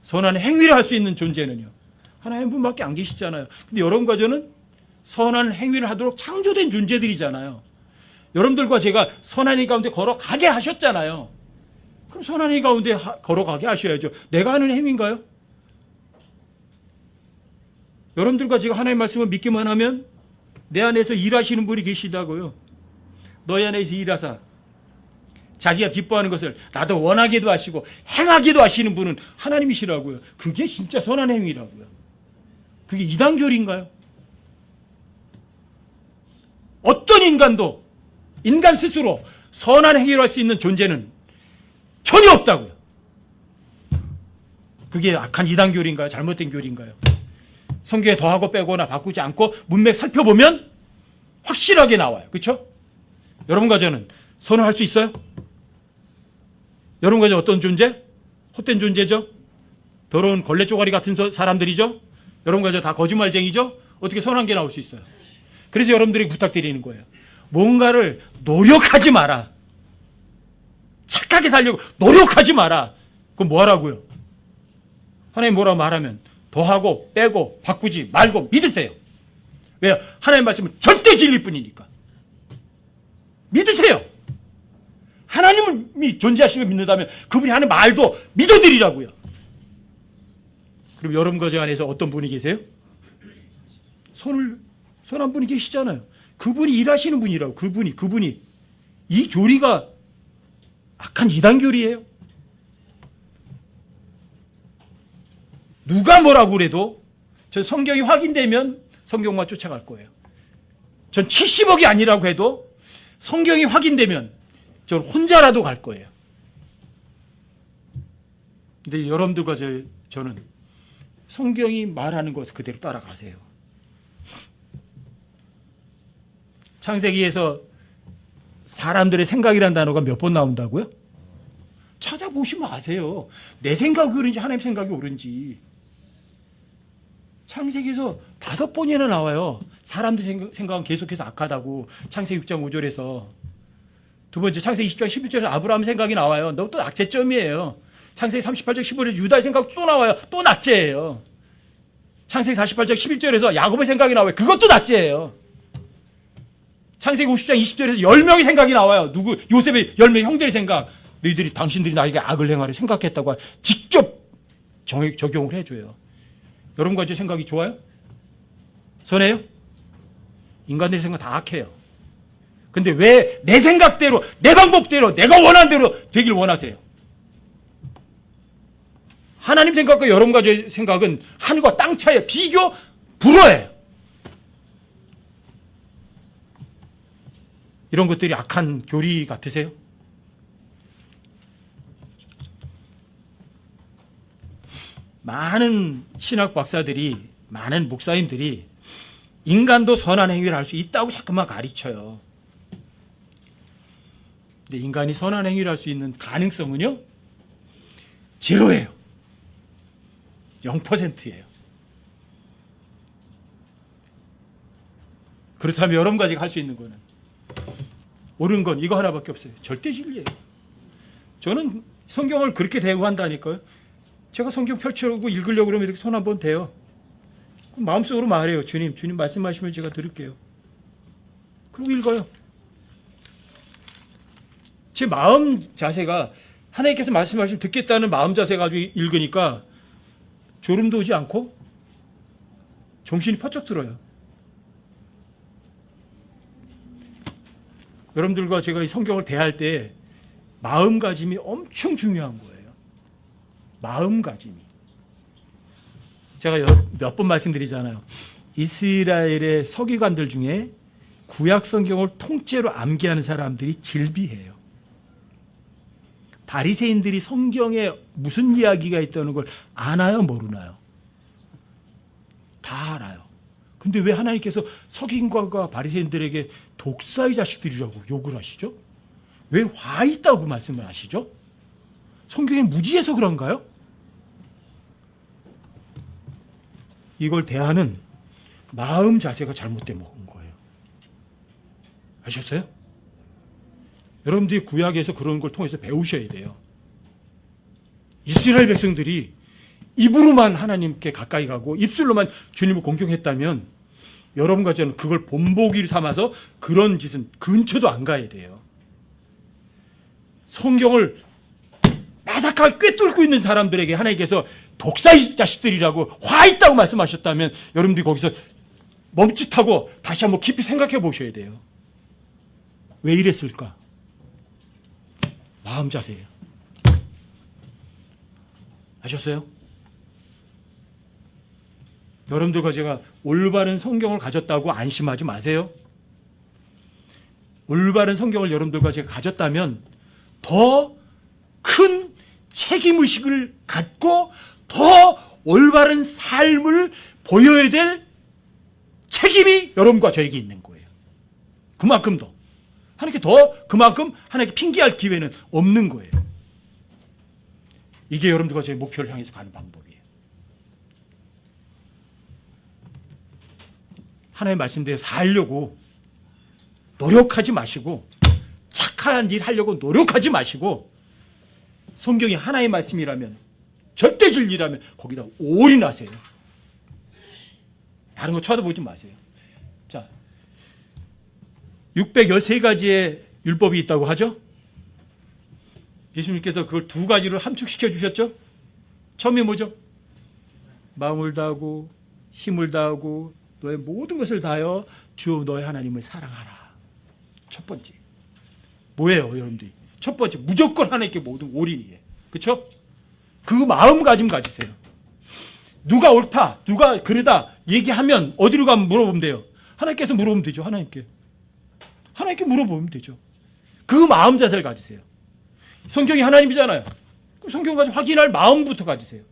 선한 행위를 할 수 있는 존재는요, 하나님 한 분밖에 안 계시잖아요. 근데 여러분과 저는 선한 행위를 하도록 창조된 존재들이잖아요. 여러분들과 제가 선한 일 가운데 걸어가게 하셨잖아요. 그럼 선한 일 가운데 걸어가게 하셔야죠. 내가 하는 행위인가요? 여러분들과 제가 하나님의 말씀을 믿기만 하면 내 안에서 일하시는 분이 계시다고요. 너희 안에서 일하사 자기가 기뻐하는 것을 나도 원하기도 하시고 행하기도 하시는 분은 하나님이시라고요. 그게 진짜 선한 행위라고요. 그게 이단교리인가요? 어떤 인간도 인간 스스로 선한 행위를 할 수 있는 존재는 전혀 없다고요. 그게 악한 이단교리인가요? 잘못된 교리인가요? 성경에 더하고 빼거나 바꾸지 않고 문맥 살펴보면 확실하게 나와요. 그렇죠? 여러분과 저는 선언할 수 있어요? 여러분과 저는 어떤 존재? 헛된 존재죠? 더러운 걸레 쪼가리 같은 사람들이죠? 여러분과 저 다 거짓말쟁이죠? 어떻게 선한 게 나올 수 있어요? 그래서 여러분들이 부탁드리는 거예요. 뭔가를 노력하지 마라. 착하게 살려고 노력하지 마라. 그럼 뭐 하라고요? 하나님 뭐라고 말하면 더하고 빼고 바꾸지 말고 믿으세요. 왜요? 하나님 말씀은 절대 진리일 뿐이니까. 믿으세요. 하나님이 존재하시는 걸 믿는다면 그분이 하는 말도 믿어드리라고요. 그럼 여러분과 저 안에서 어떤 분이 계세요? 선한 분이 계시잖아요. 그분이 일하시는 분이라고. 그분이 이 교리가 악한 이단교리예요. 누가 뭐라고 그래도 전 성경이 확인되면 성경만 쫓아갈 거예요. 전 70억이 아니라고 해도 성경이 확인되면 전 혼자라도 갈 거예요. 근데 여러분들과 저는 성경이 말하는 것을 그대로 따라가세요. 창세기에서 사람들의 생각이라는 단어가 몇 번 나온다고요? 찾아보시면 아세요. 내 생각이 옳은지 하나님 생각이 옳은지. 창세기에서 5번이나 나와요. 사람들 생각은 계속해서 악하다고. 창세기 6장 5절에서. 두 번째 창세기 20장 11절에서 아브라함 생각이 나와요. 너 또 낙제점이에요. 창세기 38장 15절에서 유다의 생각 또 나와요. 또 낙제예요. 창세기 48장 11절에서 야곱의 생각이 나와요. 그것도 낙제예요. 창세기 50장 20절에서 10명의 생각이 나와요. 요셉의 10명의 형들의 생각. 너희들이 당신들이 나에게 악을 행하려 생각했다고 직접 적용을 해줘요. 여러분과 제 생각이 좋아요? 선해요? 인간들의 생각 다 악해요. 근데 왜 내 생각대로, 내 방법대로, 내가 원하는 대로 되길 원하세요? 하나님 생각과 여러분과 제 생각은 하늘과 땅 차이에 비교 불허해요. 이런 것들이 악한 교리 같으세요? 많은 신학 박사들이, 많은 목사님들이 인간도 선한 행위를 할 수 있다고 자꾸만 가르쳐요. 근데 인간이 선한 행위를 할 수 있는 가능성은요? 제로예요. 0%예요. 그렇다면 여러분과 제가 할 수 있는 거는 옳은 건 이거 하나밖에 없어요. 절대 진리예요. 저는 성경을 그렇게 대우한다니까요. 제가 성경 펼쳐오고 읽으려고 그러면 이렇게 손 한번 대요. 마음속으로 말해요. 주님 말씀하시면 제가 들을게요. 그리고 읽어요. 제 마음 자세가 하나님께서 말씀하시면 듣겠다는 마음 자세가 가지고 읽으니까 졸음도 오지 않고 정신이 퍼쩍 들어요. 여러분들과 제가 이 성경을 대할 때 마음가짐이 엄청 중요한 거예요. 마음가짐이. 제가 몇 번 말씀드리잖아요. 이스라엘의 서기관들 중에 구약 성경을 통째로 암기하는 사람들이 질비해요. 바리새인들이 성경에 무슨 이야기가 있다는 걸 아나요, 모르나요? 다 알아요. 근데 왜 하나님께서 서기관과 바리새인들에게 독사의 자식들이라고 욕을 하시죠? 왜 화 있다고 말씀을 하시죠? 성경에 무지해서 그런가요? 이걸 대하는 마음 자세가 잘못된 거예요. 아셨어요? 여러분들이 구약에서 그런 걸 통해서 배우셔야 돼요. 이스라엘 백성들이 입으로만 하나님께 가까이 가고 입술로만 주님을 공경했다면 여러분과 저는 그걸 본보기를 삼아서 그런 짓은 근처도 안 가야 돼요. 성경을 바삭하게 꿰뚫고 있는 사람들에게 하나님께서 독사의 자식들이라고 화 있다고 말씀하셨다면 여러분들이 거기서 멈칫하고 다시 한번 깊이 생각해 보셔야 돼요. 왜 이랬을까? 마음 자세예요. 아셨어요? 여러분들과 제가 올바른 성경을 가졌다고 안심하지 마세요. 올바른 성경을 여러분들과 제가 가졌다면 더 큰 책임의식을 갖고 더 올바른 삶을 보여야 될 책임이 여러분과 저에게 있는 거예요. 그만큼 더. 그만큼 하나님께 핑계할 기회는 없는 거예요. 이게 여러분들과 저의 목표를 향해서 가는 방법이에요. 하나님의 말씀대로 살려고 노력하지 마시고 착한 일 하려고 노력하지 마시고 성경이 하나의 말씀이라면 절대 진리라면 거기다 올인하세요. 다른 거 쳐다보지 마세요. 자, 613가지의 율법이 있다고 하죠? 예수님께서 그걸 2가지로 함축시켜 주셨죠? 처음이 뭐죠? 마음을 다하고 힘을 다하고 너의 모든 것을 다하여 주 너의 하나님을 사랑하라. 첫 번째. 뭐예요, 여러분들이? 첫 번째, 무조건 하나님께 모든 올인이에요. 그렇죠? 그 마음가짐 가지세요. 누가 옳다, 누가 그러다 얘기하면 어디로 가면 물어보면 돼요? 하나님께서 물어보면 되죠. 하나님께 물어보면 되죠. 그 마음 자세를 가지세요. 성경이 하나님이잖아요. 성경 가지고 확인할 마음부터 가지세요.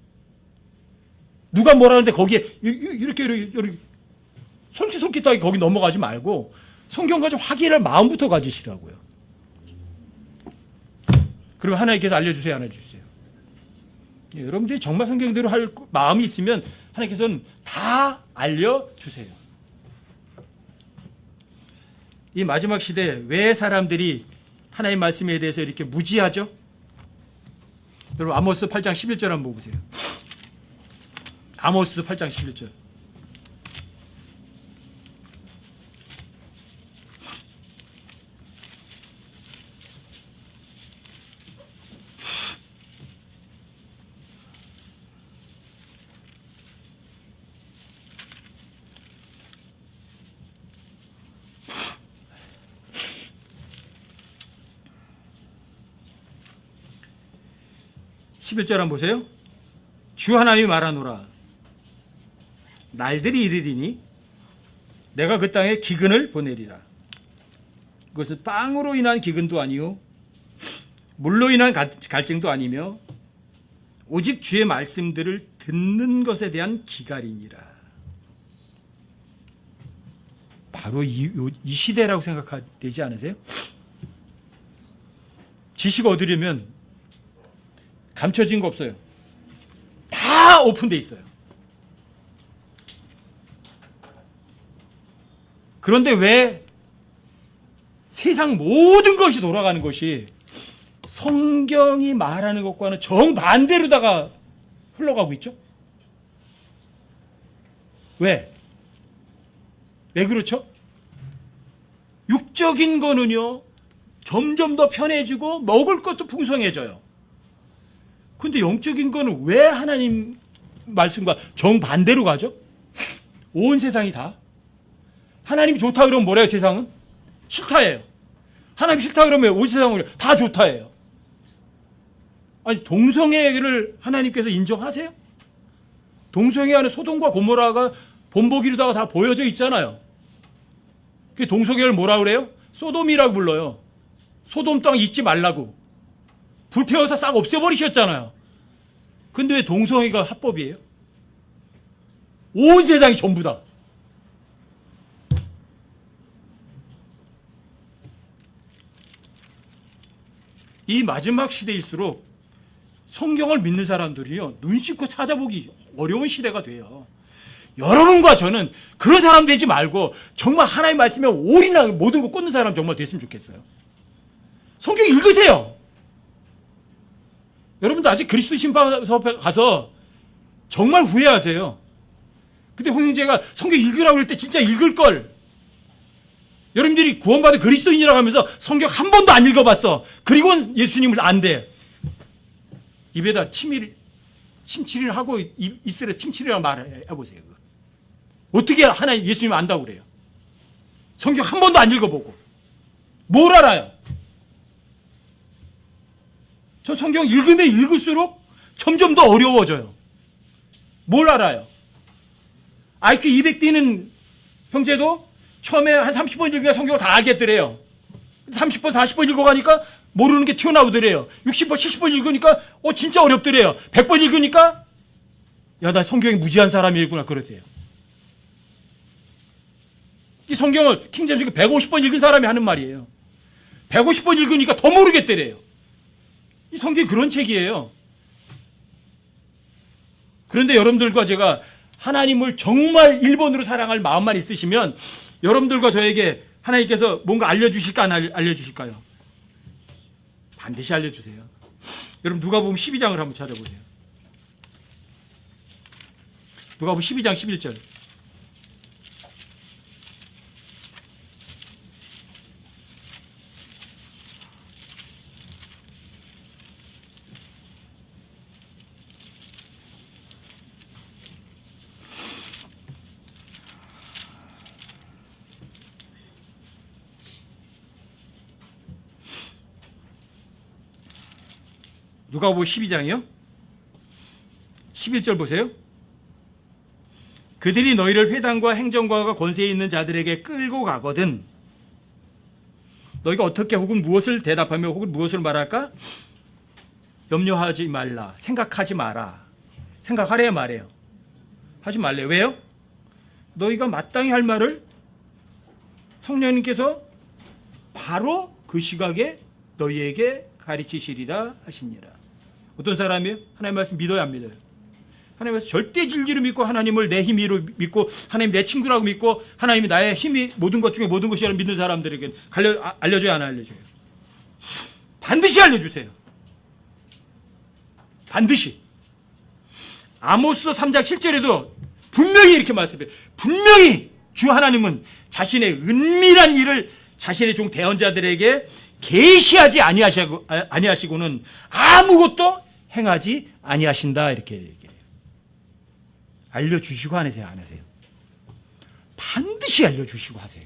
누가 뭐라는데 거기에 이렇게 솔깃솔깃하게 거기 넘어가지 말고 성경 가지고 확인할 마음부터 가지시라고요. 그러면 하나님께서 알려주세요, 안 알려주세요? 예, 여러분들이 정말 성경대로 할 마음이 있으면 하나님께서는 다 알려주세요. 이 마지막 시대에 왜 사람들이 하나님 말씀에 대해서 이렇게 무지하죠? 여러분 아모스 8장 11절 한번 보세요. 아모스 8장 11절. (11절) 한번 보세요. 주 하나님이 말하노라. 날들이 이르리니 내가 그 땅에 기근을 보내리라. 그것은 빵으로 인한 기근도 아니요 물로 인한 갈증도 아니며 오직 주의 말씀들을 듣는 것에 대한 기갈이니라. 바로 이 시대라고 생각되지 않으세요? 지식 얻으려면 감춰진 거 없어요. 다 오픈돼 있어요. 그런데 왜 세상 모든 것이 돌아가는 것이 성경이 말하는 것과는 정반대로다가 흘러가고 있죠? 왜? 왜 그렇죠? 육적인 거는요, 점점 더 편해지고 먹을 것도 풍성해져요. 근데 영적인 거는 왜 하나님 말씀과 정반대로 가죠? 온 세상이 다. 하나님이 좋다 그러면 뭐래요, 세상은? 싫다예요. 하나님 싫다 그러면 온 세상은 다 좋다예요. 아니, 동성애를 하나님께서 인정하세요? 동성애하는 소돔과 고모라가 본보기로다가 다 보여져 있잖아요. 그 동성애를 뭐라 그래요? 소돔이라고 불러요. 소돔 땅 잊지 말라고. 불태워서 싹 없애버리셨잖아요. 근데 왜 동성애가 합법이에요? 온 세상이 전부 다. 이 마지막 시대일수록 성경을 믿는 사람들이요, 눈 씻고 찾아보기 어려운 시대가 돼요. 여러분과 저는 그런 사람 되지 말고 정말 하나님 말씀에 올인하고 모든 거 꽂는 사람 정말 됐으면 좋겠어요. 성경 읽으세요. 여러분도 아직 그리스도 신방사업에 가서 정말 후회하세요. 근데 홍영재가 성경 읽으라고 할 때 진짜 읽을 걸. 여러분들이 구원받은 그리스도인이라고 하면서 성경 한 번도 안 읽어봤어. 그리고는 예수님을 안 돼. 입에다 침칠을 하고 입술에 침칠이라고 말해보세요. 어떻게 하나님 예수님 안다고 그래요? 성경 한 번도 안 읽어보고. 뭘 알아요? 저 성경 읽으면 읽을수록 점점 더 어려워져요. 뭘 알아요? IQ 200 뛰는 형제도 처음에 한 30번 읽으니까 성경을 다 알겠더래요. 30번, 40번 읽어가니까 모르는 게 튀어나오더래요. 60번, 70번 읽으니까 진짜 어렵더래요. 100번 읽으니까 야, 나 성경이 무지한 사람이구나 그러대요. 이 성경을 킹제임스 150번 읽은 사람이 하는 말이에요. 150번 읽으니까 더 모르겠더래요. 이 성경이 그런 책이에요. 그런데 여러분들과 제가 하나님을 정말 1번으로 사랑할 마음만 있으시면 여러분들과 저에게 하나님께서 뭔가 알려주실까 안 알려주실까요? 반드시 알려주세요. 여러분 누가복음 12장을 한번 찾아보세요. 누가복음 12장 11절. 누가복음 12장이요? 11절 보세요. 그들이 너희를 회당과 행정관과 권세에 있는 자들에게 끌고 가거든 너희가 어떻게 혹은 무엇을 대답하며 혹은 무엇을 말할까? 염려하지 말라. 생각하지 마라. 생각하래요, 말해요? 하지 말래요. 왜요? 너희가 마땅히 할 말을 성령님께서 바로 그 시각에 너희에게 가르치시리라 하시니라. 어떤 사람이요? 하나님 말씀 믿어요, 안 믿어요? 하나님 말씀 절대 진리로 믿고 하나님을 내 힘으로 믿고 하나님 내 친구라고 믿고 하나님이 나의 힘이 모든 것 중에 모든 것이라는 믿는 사람들에게 알려줘야 안 알려줘요? 반드시 알려주세요. 반드시. 아모스 3장 7절에도 분명히 이렇게 말씀해요. 분명히 주 하나님은 자신의 은밀한 일을 자신의 종 대언자들에게 계시하지 아니하시고는 아무것도 행하지 아니하신다, 이렇게 얘기해요. 알려주시고 안 하세요, 안 하세요? 반드시 알려주시고 하세요.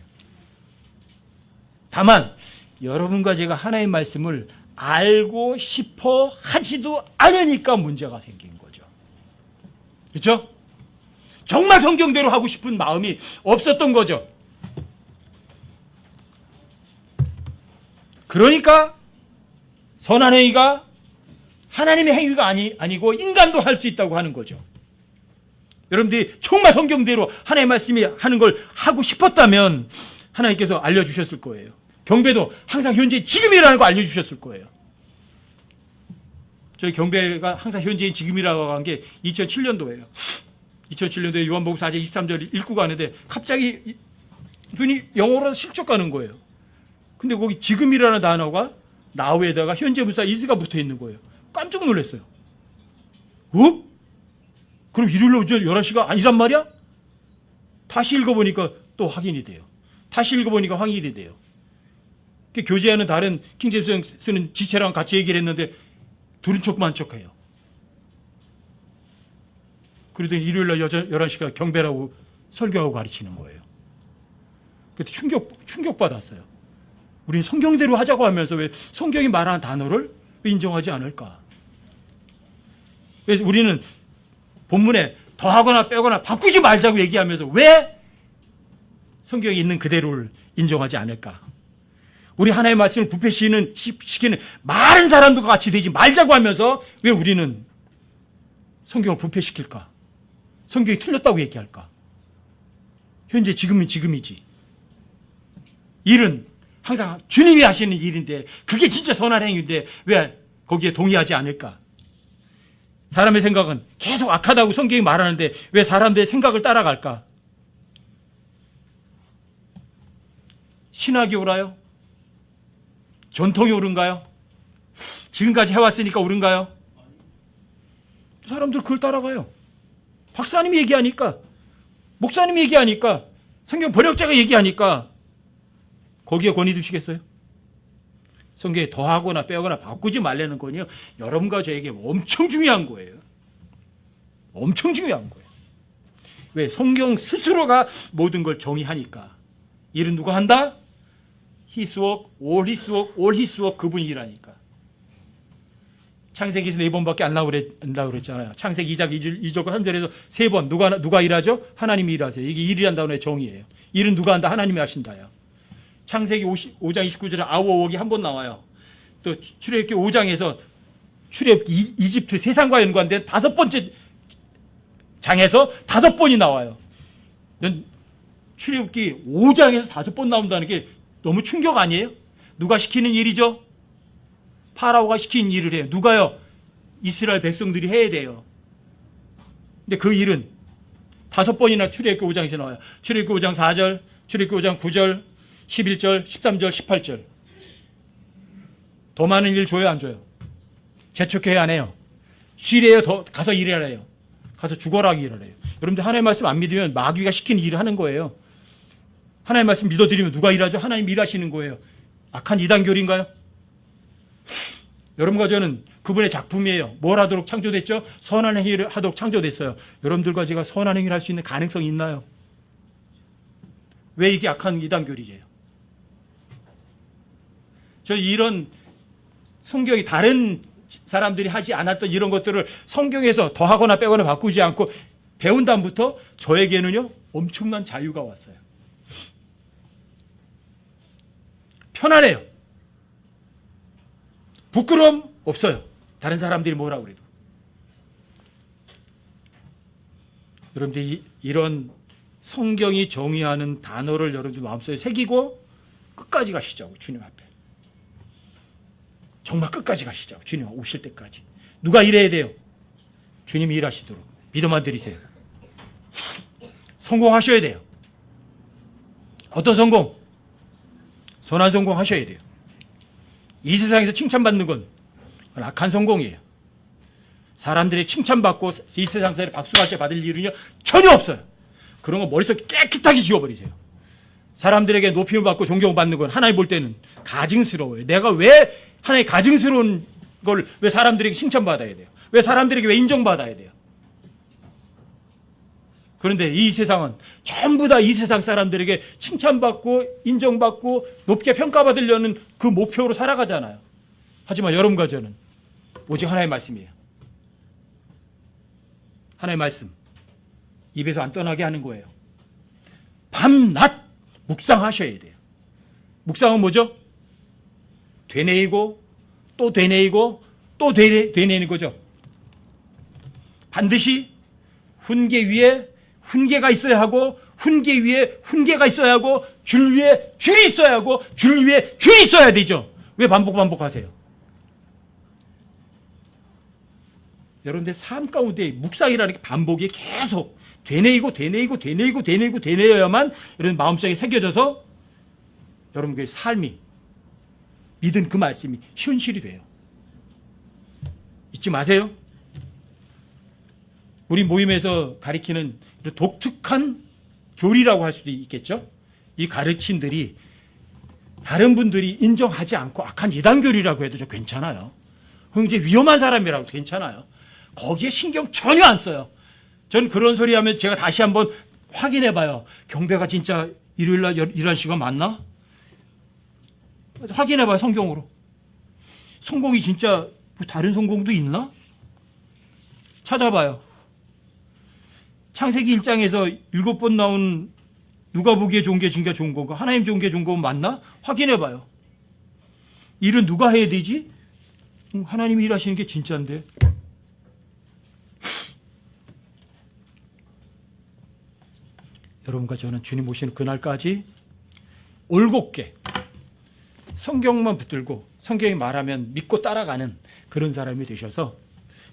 다만 여러분과 제가 하나님의 말씀을 알고 싶어 하지도 않으니까 문제가 생긴 거죠. 그렇죠? 정말 성경대로 하고 싶은 마음이 없었던 거죠. 그러니까 선한 행위가 하나님의 행위가 아니고 인간도 할 수 있다고 하는 거죠. 여러분들이 정말 성경대로 하나님의 말씀이 하는 걸 하고 싶었다면 하나님께서 알려주셨을 거예요. 경배도 항상 현재 지금이라는 거 알려주셨을 거예요. 저희 경배가 항상 현재인 지금이라고 한 게 2007년도예요. 2007년도에 요한복음 4장 23절 읽고 가는데 갑자기 눈이 영어로 슬쩍 가는 거예요. 근데 거기 지금이라는 단어가 나우에다가 현재 분사 is가 붙어 있는 거예요. 깜짝 놀랐어요. 어? 그럼 일요일 오전 11시가 아니란 말이야? 다시 읽어보니까 또 확인이 돼요. 다시 읽어보니까 확인이 돼요. 교제하는 다른 킹제임스 쓰는 지체랑 같이 얘기를 했는데 들은 척만 척해요. 그러더니 일요일날 11시가 경배라고 설교하고 가르치는 거예요. 그때 충격받았어요. 우리는 성경대로 하자고 하면서 왜 성경이 말하는 단어를 왜 인정하지 않을까? 그래서 우리는 본문에 더하거나 빼거나 바꾸지 말자고 얘기하면서 왜 성경에 있는 그대로를 인정하지 않을까? 우리 하나님의 말씀을 부패시키는 많은 사람들과 같이 되지 말자고 하면서 왜 우리는 성경을 부패시킬까? 성경이 틀렸다고 얘기할까? 현재 지금은 지금이지. 일은 항상 주님이 하시는 일인데 그게 진짜 선한 행위인데 왜 거기에 동의하지 않을까? 사람의 생각은 계속 악하다고 성경이 말하는데 왜 사람들의 생각을 따라갈까? 신학이 옳아요? 전통이 옳은가요? 지금까지 해왔으니까 옳은가요? 사람들 그걸 따라가요. 박사님이 얘기하니까, 목사님이 얘기하니까, 성경 번역자가 얘기하니까 거기에 권위 두시겠어요? 성경에 더하거나 빼거나 바꾸지 말라는 건요, 여러분과 저에게 엄청 중요한 거예요. 엄청 중요한 거예요. 왜? 성경 스스로가 모든 걸 정의하니까. 일은 누가 한다? His work, all his work, all his work, 그분이 일하니까. 창세기에서 4번밖에 안 나오라고 그랬잖아요. 창세기 2장 2절과 3절에서 3번 누가 일하죠? 하나님이 일하세요. 이게 일이란 단어의 정의예요. 일은 누가 한다? 하나님이 하신다요. 창세기 5장 29절에 아우어웍이 한 번 나와요. 또 출애굽기 5장에서 이집트 세상과 연관된 5번째 장에서 5번이 나와요. 출애굽기 5장에서 5번 나온다는 게 너무 충격 아니에요? 누가 시키는 일이죠? 파라오가 시킨 일을 해요. 누가요? 이스라엘 백성들이 해야 돼요. 근데 그 일은 5번이나 출애굽기 5장에서 나와요. 출애굽기 5장 4절, 출애굽기 5장 9절, 11절, 13절, 18절. 더 많은 일 줘요, 안 줘요? 재촉해요, 안 해요? 쉬래요, 더 가서 일하래요? 가서 죽어라 일하래요? 여러분들 하나님의 말씀 안 믿으면 마귀가 시키는 일을 하는 거예요. 하나님의 말씀 믿어드리면 누가 일하죠? 하나님 일하시는 거예요. 악한 이단교리인가요? 여러분과 저는 그분의 작품이에요. 뭘 하도록 창조됐죠? 선한 행위를 하도록 창조됐어요. 여러분들과 제가 선한 행위를 할 수 있는 가능성이 있나요? 왜 이게 악한 이단교리예요? 저 이런 성경이 다른 사람들이 하지 않았던 이런 것들을 성경에서 더하거나 빼거나 바꾸지 않고 배운 다음부터 저에게는요 엄청난 자유가 왔어요. 편안해요. 부끄러움 없어요. 다른 사람들이 뭐라고 그래도. 여러분들 이런 성경이 정의하는 단어를 여러분들 마음속에 새기고 끝까지 가시자고, 주님 앞에. 정말 끝까지 가시자고, 주님 오실 때까지. 누가 일해야 돼요? 주님이 일하시도록 믿음만 드리세요. 성공하셔야 돼요. 어떤 성공? 선한 성공 하셔야 돼요. 이 세상에서 칭찬받는 건 악한 성공이에요. 사람들이 칭찬받고 이 세상에서 박수같이 받을 일은요 전혀 없어요. 그런 거 머릿속에 깨끗하게 지워버리세요. 사람들에게 높임을 받고 존경을 받는 건 하나님 볼 때는 가증스러워요. 내가 왜 하나님 가증스러운 걸 왜 사람들에게 칭찬받아야 돼요? 왜 사람들에게 왜 인정받아야 돼요? 그런데 이 세상은 전부 다 이 세상 사람들에게 칭찬받고 인정받고 높게 평가받으려는 그 목표로 살아가잖아요. 하지만 여러분과 저는 오직 하나님의 말씀이에요. 하나님의 말씀 입에서 안 떠나게 하는 거예요. 밤낮 묵상하셔야 돼요. 묵상은 뭐죠? 되뇌이고 또 되뇌이고 또 되뇌이는 거죠. 반드시 훈계 위에 훈계가 있어야 하고 훈계 위에 훈계가 있어야 하고 줄 위에 줄이 있어야 하고 줄 위에 줄이 있어야 되죠. 왜 반복하세요? 여러분들 삶 가운데 묵상이라는 게 반복이 계속 되뇌이고야만 여러분 마음속에 새겨져서 여러분의 삶이 믿은 그 말씀이 현실이 돼요. 잊지 마세요. 우리 모임에서 가리키는 독특한 교리라고 할 수도 있겠죠. 이 가르침들이 다른 분들이 인정하지 않고 악한 이단교리라고 해도 좀 괜찮아요. 굉장히 위험한 사람이라고 괜찮아요. 거기에 신경 전혀 안 써요. 전 그런 소리 하면 제가 다시 한번 확인해 봐요. 경배가 진짜 일요일날 일하는 시간 맞나? 확인해 봐요, 성경으로. 성공이 진짜 다른 성공도 있나? 찾아봐요. 창세기 1장에서 7번 나온 누가 보기에 좋은 게 진짜 좋은 건가? 하나님 좋은 게 좋은 건 맞나? 확인해 봐요. 일은 누가 해야 되지? 하나님이 일하시는 게 진짜인데. 여러분과 저는 주님 오시는 그날까지 올곧게 성경만 붙들고 성경이 말하면 믿고 따라가는 그런 사람이 되셔서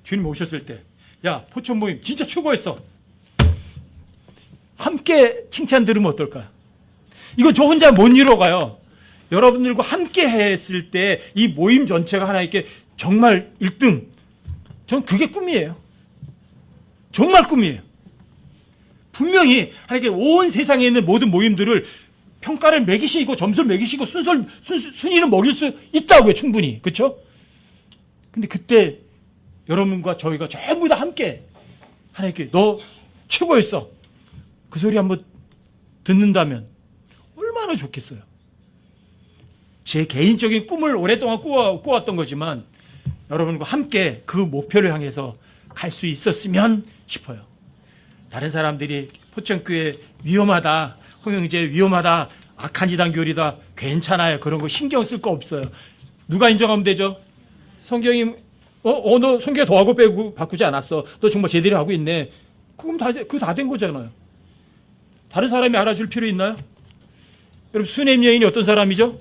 주님 오셨을 때, 야, 포천 모임 진짜 최고였어. 함께 칭찬 들으면 어떨까요? 이거 저 혼자 못 이뤄가요. 여러분들과 함께 했을 때 이 모임 전체가 하나님께 정말 1등. 전 그게 꿈이에요. 정말 꿈이에요. 분명히 하나님께 온 세상에 있는 모든 모임들을 평가를 매기시고 점수를 매기시고 순위는 먹일 수 있다고요. 충분히. 그렇죠? 근데 그때 여러분과 저희가 전부 다 함께 하나님께 너 최고였어. 그 소리 한번 듣는다면 얼마나 좋겠어요. 제 개인적인 꿈을 오랫동안 꾸어왔던 거지만 여러분과 함께 그 목표를 향해서 갈 수 있었으면 싶어요. 다른 사람들이 포천교회 위험하다, 홍영재 위험하다, 악한 이단 교리다, 괜찮아요. 그런 거 신경 쓸 거 없어요. 누가 인정하면 되죠? 성경이 너 성경 더하고 빼고 바꾸지 않았어. 너 정말 제대로 하고 있네. 그럼 다 된 거잖아요. 다른 사람이 알아줄 필요 있나요? 여러분, 수냄 여인이 어떤 사람이죠?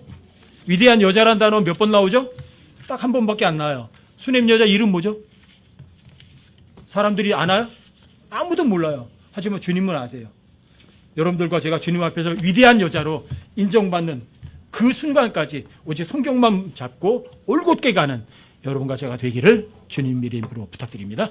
위대한 여자란 단어 몇 번 나오죠? 딱 한 번밖에 안 나와요. 수냄 여자 이름 뭐죠? 사람들이 아나요? 아무도 몰라요. 하지만 주님은 아세요. 여러분들과 제가 주님 앞에서 위대한 여자로 인정받는 그 순간까지 오직 성경만 잡고 올곧게 가는 여러분과 제가 되기를 주님 이름으로 부탁드립니다.